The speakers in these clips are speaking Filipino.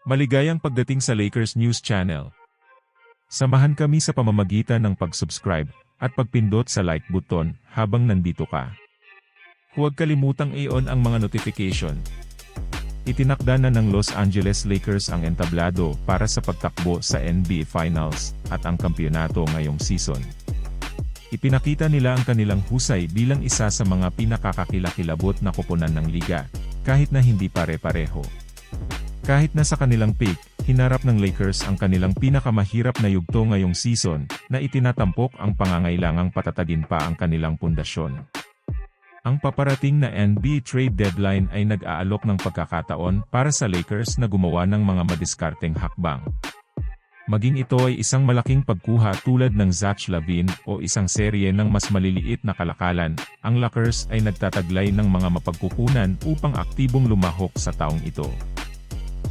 Maligayang pagdating sa Lakers News Channel. Samahan kami sa pamamagitan ng pag-subscribe at pagpindot sa like button habang nandito ka. Huwag kalimutang i-on ang mga notification. Itinakda na ng Los Angeles Lakers ang entablado para sa pagtakbo sa NBA Finals at ang kampyonato ngayong season. Ipinakita nila ang kanilang husay bilang isa sa mga pinakakakilakilabot na koponan ng liga, kahit na hindi pare-pareho. Kahit na sa kanilang peak, hinarap ng Lakers ang kanilang pinakamahirap na yugto ngayong season, na itinatampok ang pangangailangang patatagin pa ang kanilang pundasyon. Ang paparating na NBA trade deadline ay nag-aalok ng pagkakataon para sa Lakers na gumawa ng mga madiskarteng hakbang. Maging ito ay isang malaking pagkuha tulad ng Zach LaVine o isang serye ng mas maliliit na kalakalan, ang Lakers ay nagtataglay ng mga mapagkukunan upang aktibong lumahok sa taong ito.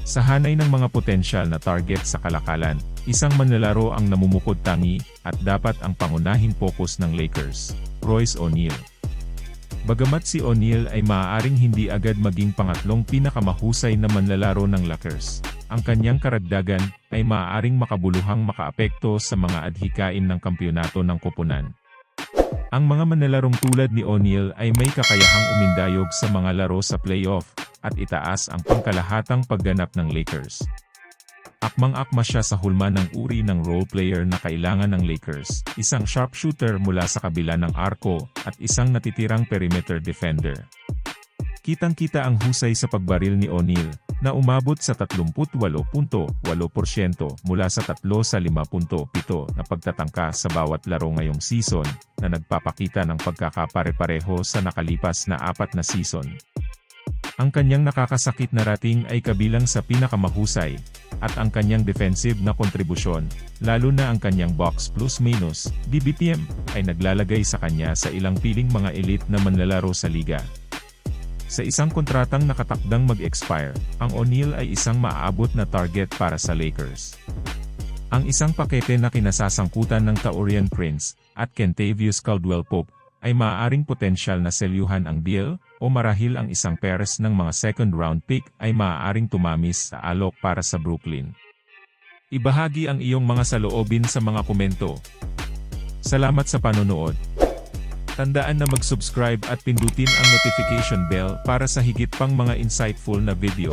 Sa hanay ng mga potensyal na target sa kalakalan, isang manlalaro ang namumukod tangi, at dapat ang pangunahing focus ng Lakers, Royce O'Neal. Bagamat si O'Neal ay maaaring hindi agad maging pangatlong pinakamahusay na manlalaro ng Lakers, ang kanyang karagdagan ay maaaring makabuluhang makaapekto sa mga adhikain ng kampyonato ng koponan. Ang mga manlalarong tulad ni O'Neal ay may kakayahang umindayog sa mga laro sa playoff, at itaas ang pangkalahatang pagganap ng Lakers. Akmang-akma siya sa hulma ng uri ng role player na kailangan ng Lakers, isang sharpshooter mula sa kabila ng arko, at isang natitirang perimeter defender. Kitang-kita ang husay sa pagbaril ni O'Neal, na umabot sa 38.8% mula sa 3 sa 5.7 na pagtatangka sa bawat laro ngayong season, na nagpapakita ng pagkakapare-pareho sa nakalipas na 4 na season. Ang kanyang nakakasakit na rating ay kabilang sa pinakamahusay, at ang kanyang defensive na kontribusyon, lalo na ang kanyang box plus-minus, DBPM, ay naglalagay sa kanya sa ilang piling mga elite na manlalaro sa liga. Sa isang kontratang nakatakdang mag-expire, ang O'Neal ay isang maaabot na target para sa Lakers. Ang isang pakete na kinasasangkutan ng Taurean Prince at Kentavious Caldwell-Pope ay maaaring potensyal na selyuhan ang deal, o marahil ang isang pares ng mga second-round pick ay maaaring tumamis sa alok para sa Brooklyn. Ibahagi ang iyong mga saloobin sa mga komento. Salamat sa panonood. Tandaan na mag-subscribe at pindutin ang notification bell para sa higit pang mga insightful na video.